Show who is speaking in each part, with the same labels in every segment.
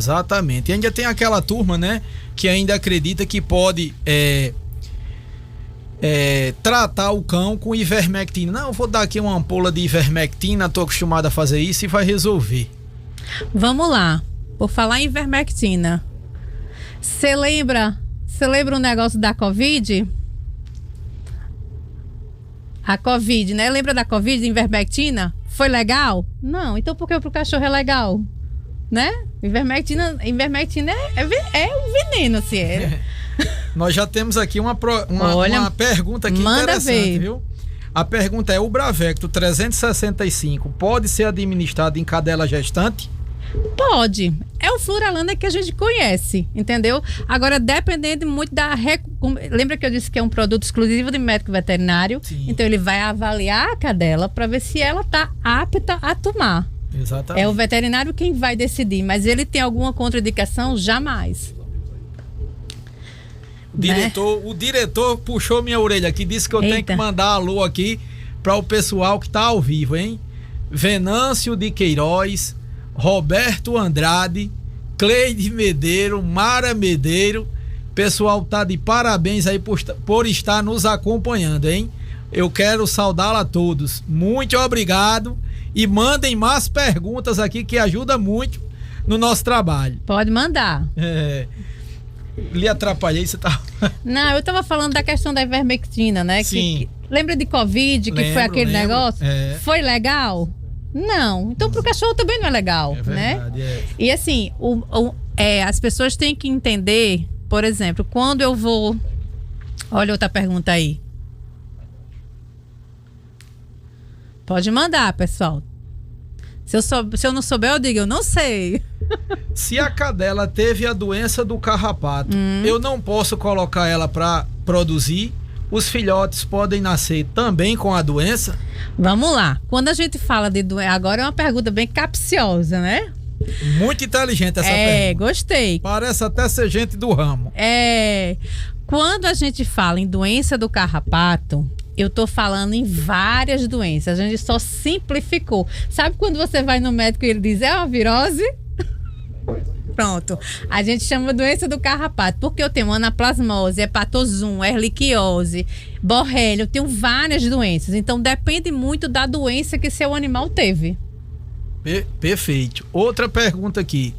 Speaker 1: Exatamente. E ainda tem aquela turma, né, que ainda acredita que pode tratar o cão com ivermectina. Não, eu vou dar aqui uma ampola de ivermectina, tô acostumado a fazer isso e vai resolver.
Speaker 2: Vamos lá. Por falar em ivermectina, você lembra o negócio da Covid? A Covid, né? Lembra da Covid, ivermectina? Foi legal? Não. Então por que pro cachorro é legal? Né? Ivermectina é um veneno, assim.
Speaker 1: Nós já temos aqui uma pergunta aqui interessante, viu? A pergunta é: o Bravecto 365 pode ser administrado em cadela gestante?
Speaker 2: Pode. É o Fluralana que a gente conhece, entendeu? Agora, dependendo muito da... Lembra que eu disse que é um produto exclusivo de médico veterinário?
Speaker 1: Sim.
Speaker 2: Então, ele vai avaliar a cadela para ver se ela está apta a tomar.
Speaker 1: Exatamente.
Speaker 2: É o veterinário quem vai decidir, mas ele tem alguma contraindicação? Jamais.
Speaker 1: O diretor puxou minha orelha aqui, disse que eu tenho que mandar alô aqui para o pessoal que tá ao vivo, hein? Venâncio de Queiroz, Roberto Andrade, Cleide Medeiro, Mara Medeiro. Pessoal tá de parabéns aí por estar nos acompanhando, hein? Eu quero saudá-la a todos. Muito obrigado e mandem mais perguntas aqui que ajuda muito no nosso trabalho.
Speaker 2: Pode mandar.
Speaker 1: Lhe atrapalhei, você tá...
Speaker 2: Não, eu tava falando da questão da ivermectina, né?
Speaker 1: Sim.
Speaker 2: Lembra de Covid, que foi aquele negócio? Foi legal? Não. Então pro cachorro também não é legal,
Speaker 1: verdade,
Speaker 2: né? E assim, as pessoas têm que entender, por exemplo, quando eu vou... Olha outra pergunta aí. Pode mandar, pessoal. Se eu não souber, eu digo, eu não sei.
Speaker 1: Se a cadela teve a doença do carrapato, eu não posso colocar ela para produzir? Os filhotes podem nascer também com a doença?
Speaker 2: Vamos lá. Quando a gente fala de doença, agora é uma pergunta bem capciosa, né?
Speaker 1: Muito inteligente essa pergunta.
Speaker 2: Gostei.
Speaker 1: Parece até ser gente do ramo.
Speaker 2: Quando a gente fala em doença do carrapato, eu tô falando em várias doenças. A gente só simplificou. Sabe quando você vai no médico e ele diz, é uma virose? Pronto. A gente chama doença do carrapato, porque eu tenho anaplasmose, hepatozum, erliquiose, borrélia, eu tenho várias doenças. Então depende muito da doença que seu animal teve.
Speaker 1: Perfeito. Outra pergunta aqui.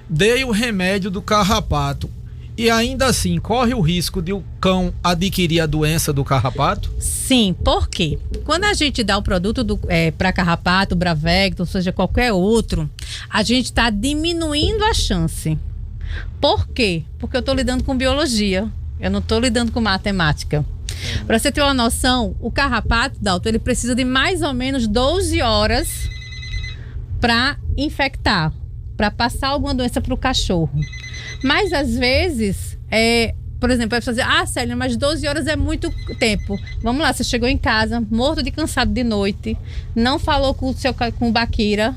Speaker 1: Dei o remédio do carrapato e ainda assim corre o risco de o cão adquirir a doença do carrapato?
Speaker 2: Sim, por quê? Quando a gente dá o produto para carrapato, Bravecto, ou seja, qualquer outro, a gente está diminuindo a chance. Por quê? Porque eu estou lidando com biologia, eu não estou lidando com matemática. Para você ter uma noção, o carrapato, Dalton, ele precisa de mais ou menos 12 horas para infectar, para passar alguma doença para o cachorro. Mas às vezes, por exemplo, vai fazer, Célia, mas 12 horas é muito tempo. Vamos lá, você chegou em casa, morto de cansado de noite, não falou com o Baquira.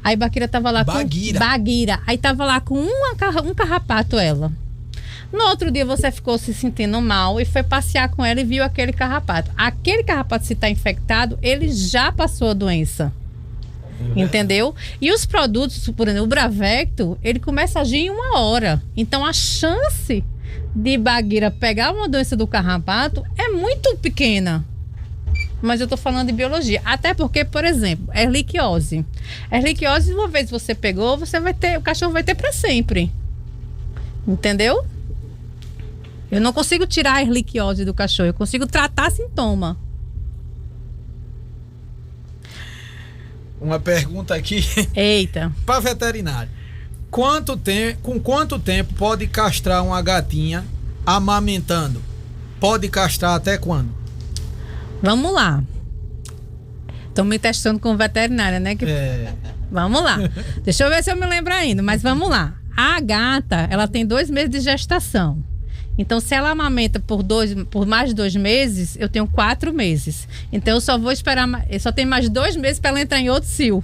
Speaker 2: Aí Baquira tava lá Baguira. Aí tava lá com um carrapato ela. No outro dia você ficou se sentindo mal e foi passear com ela e viu aquele carrapato. Aquele carrapato, se está infectado, ele já passou a doença. Entendeu? E os produtos, por exemplo, o Bravecto, ele começa a agir em 1 hora. Então a chance de Baguira pegar uma doença do carrapato é muito pequena. Mas eu tô falando de biologia. Até porque, por exemplo, erliquiose. Erliquiose, uma vez você pegou, você vai ter, o cachorro vai ter para sempre. Entendeu? Eu não consigo tirar a erliquiose do cachorro, eu consigo tratar sintoma.
Speaker 1: Uma pergunta aqui.
Speaker 2: Eita.
Speaker 1: Para veterinário. Com quanto tempo pode castrar uma gatinha amamentando? Pode castrar até quando?
Speaker 2: Vamos lá. Estão me testando com veterinária, né? Vamos lá. Deixa eu ver se eu me lembro ainda, mas vamos lá. A gata, ela tem 2 meses de gestação. Então, se ela amamenta por mais de 2 meses, eu tenho 4 meses. Então, eu só vou esperar, eu só tenho mais 2 meses para ela entrar em outro cio.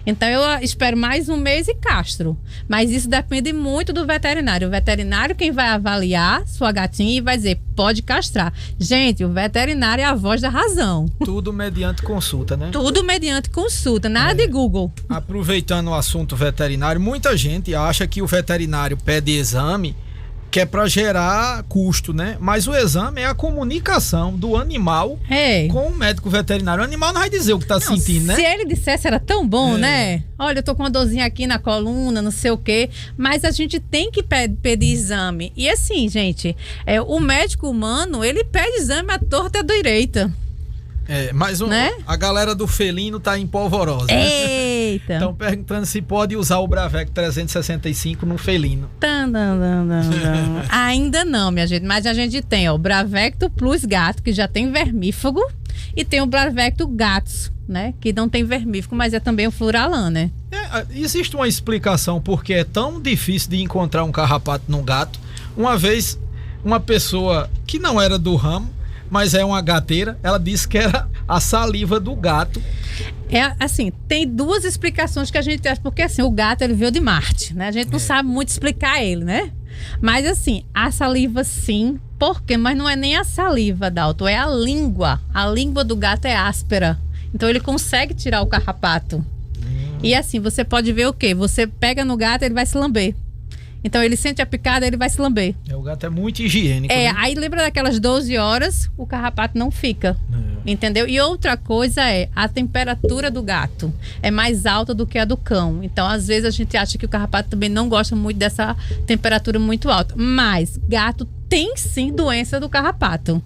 Speaker 2: Então eu espero mais um mês e castro. Mas isso depende muito do veterinário. O veterinário quem vai avaliar sua gatinha e vai dizer, pode castrar. Gente, o veterinário é a voz da razão.
Speaker 1: Tudo mediante consulta, né?
Speaker 2: Tudo mediante consulta, nada de Google.
Speaker 1: Aproveitando o assunto veterinário, muita gente acha que o veterinário pede exame que é para gerar custo, né? Mas o exame é a comunicação do animal com o médico veterinário. O animal não vai dizer o que tá sentindo, né?
Speaker 2: Se ele dissesse era tão bom, né? Olha, eu tô com uma dorzinha aqui na coluna, não sei o quê. Mas a gente tem que pedir exame. E assim, gente, o médico humano, ele pede exame à torta e à direita.
Speaker 1: Mas a galera do felino tá em polvorosa.
Speaker 2: Eita!
Speaker 1: Estão perguntando se pode usar o Bravecto 365 no felino.
Speaker 2: Ainda não, minha gente. Mas a gente tem o Bravecto Plus Gato, que já tem vermífugo. E tem o Bravecto Gatos, né? Que não tem vermífugo, mas é também o Furalan, né?
Speaker 1: Existe uma explicação porque é tão difícil de encontrar um carrapato num gato. Uma vez, uma pessoa que não era do ramo, mas é uma gateira, ela disse que era a saliva do gato.
Speaker 2: Assim, tem duas explicações que a gente acha, porque assim, o gato ele veio de Marte, né? A gente não sabe muito explicar ele, né? Mas assim, a saliva sim, por quê? Mas não é nem a saliva, Dalton, é a língua. A língua do gato é áspera, então ele consegue tirar o carrapato. E assim, você pode ver o quê? Você pega no gato, ele vai se lamber. Então ele sente a picada, ele vai se lamber.
Speaker 1: O gato é muito higiênico. Né?
Speaker 2: Aí lembra daquelas 12 horas, o carrapato não fica. Entendeu? E outra coisa a temperatura do gato é mais alta do que a do cão. Então, às vezes, a gente acha que o carrapato também não gosta muito dessa temperatura muito alta. Mas gato tem sim doença do carrapato.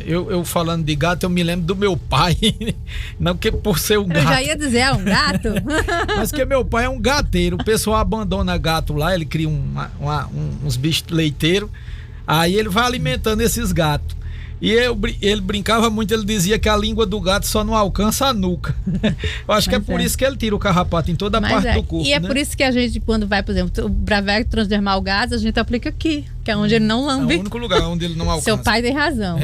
Speaker 1: Eu falando de gato, eu me lembro do meu pai. Não que por ser um gato.
Speaker 2: Eu já ia dizer, um gato.
Speaker 1: Mas que meu pai é um gateiro. O pessoal abandona gato lá, ele cria uns bichos leiteiros. Aí ele vai alimentando esses gatos. E ele brincava muito, ele dizia que a língua do gato só não alcança a nuca. Eu acho que é por isso que ele tira o carrapato em toda a parte do corpo.
Speaker 2: E é por isso que a gente, quando vai, por exemplo, o Bravecto Transdermal Gás, a gente aplica aqui, que é onde ele não lambe.
Speaker 1: É o único lugar onde ele não alcança.
Speaker 2: Seu pai tem razão.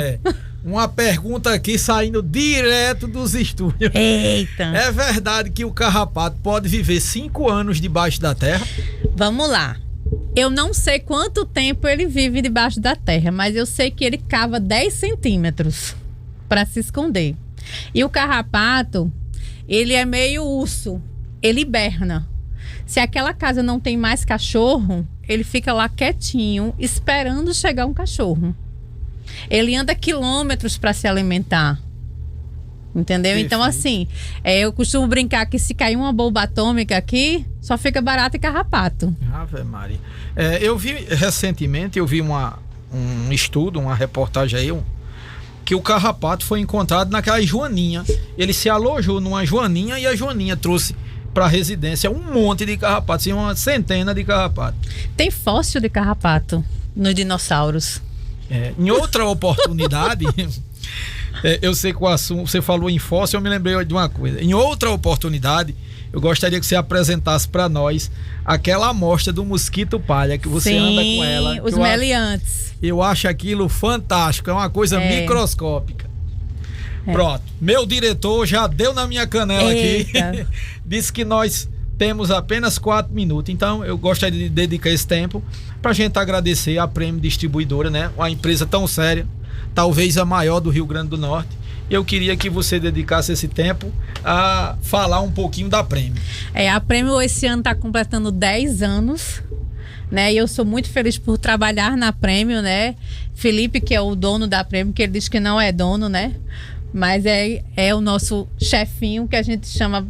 Speaker 1: Uma pergunta aqui saindo direto dos estúdios.
Speaker 2: Eita!
Speaker 1: É verdade que o carrapato pode viver 5 anos debaixo da terra?
Speaker 2: Vamos lá. Eu não sei quanto tempo ele vive debaixo da terra, mas eu sei que ele cava 10 centímetros para se esconder. E o carrapato, ele é meio urso, ele hiberna. Se aquela casa não tem mais cachorro, ele fica lá quietinho, esperando chegar um cachorro. Ele anda quilômetros para se alimentar. Entendeu? Perfeito. Então, assim, eu costumo brincar que se cair uma bomba atômica aqui, só fica barata e carrapato.
Speaker 1: Ave Maria. Eu vi recentemente, um estudo, uma reportagem aí, que o carrapato foi encontrado naquela joaninha. Ele se alojou numa joaninha e a joaninha trouxe para a residência um monte de carrapato, assim, uma centena de carrapato.
Speaker 2: Tem fóssil de carrapato nos dinossauros.
Speaker 1: Em outra oportunidade... eu sei que o assunto, você falou em fóssil, eu me lembrei de uma coisa. Em outra oportunidade, eu gostaria que você apresentasse para nós aquela amostra do mosquito palha, que você anda com ela.
Speaker 2: Os meliantes.
Speaker 1: Eu acho aquilo fantástico, é uma coisa microscópica. Pronto, meu diretor já deu na minha canela aqui. Disse que nós temos apenas 4 minutos, então eu gostaria de dedicar esse tempo para a gente agradecer a Prêmio Distribuidora, né? Uma empresa tão séria, talvez a maior do Rio Grande do Norte. Eu queria que você dedicasse esse tempo a falar um pouquinho da Prêmio.
Speaker 2: A Prêmio esse ano está completando 10 anos, né? E eu sou muito feliz por trabalhar na Prêmio, né? Felipe, que é o dono da Prêmio, que ele diz que não é dono, né? Mas é o nosso chefinho, que a gente chama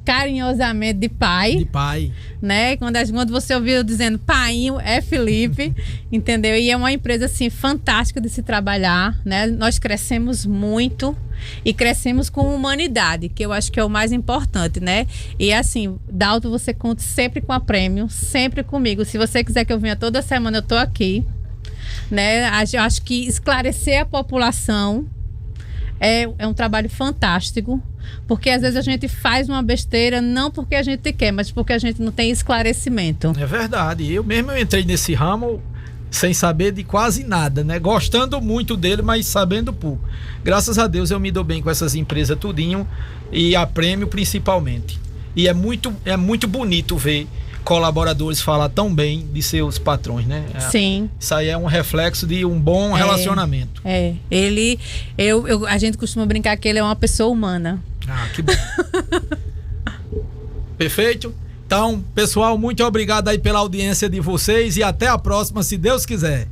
Speaker 2: carinhosamente de pai.
Speaker 1: De pai.
Speaker 2: Né? Quando você ouviu dizendo painho, é Felipe, entendeu? E é uma empresa, assim, fantástica de se trabalhar, né? Nós crescemos muito e crescemos com humanidade, que eu acho que é o mais importante, né? E assim, Dalton, você conta sempre com a Prêmio, sempre comigo. Se você quiser que eu venha toda semana, eu tô aqui, né? Eu acho que esclarecer a população é um trabalho fantástico, porque às vezes a gente faz uma besteira não porque a gente quer, mas porque a gente não tem esclarecimento.
Speaker 1: É verdade. Eu entrei nesse ramo sem saber de quase nada, né? Gostando muito dele, mas sabendo pouco. Graças a Deus eu me dou bem com essas empresas tudinho, e a Prêmio principalmente. E é muito bonito ver colaboradores falar tão bem de seus patrões, né?
Speaker 2: Sim.
Speaker 1: Isso aí é um reflexo de um bom relacionamento.
Speaker 2: A gente costuma brincar que ele é uma pessoa humana.
Speaker 1: Ah, que bom. Perfeito. Então, pessoal, muito obrigado aí pela audiência de vocês e até a próxima, se Deus quiser.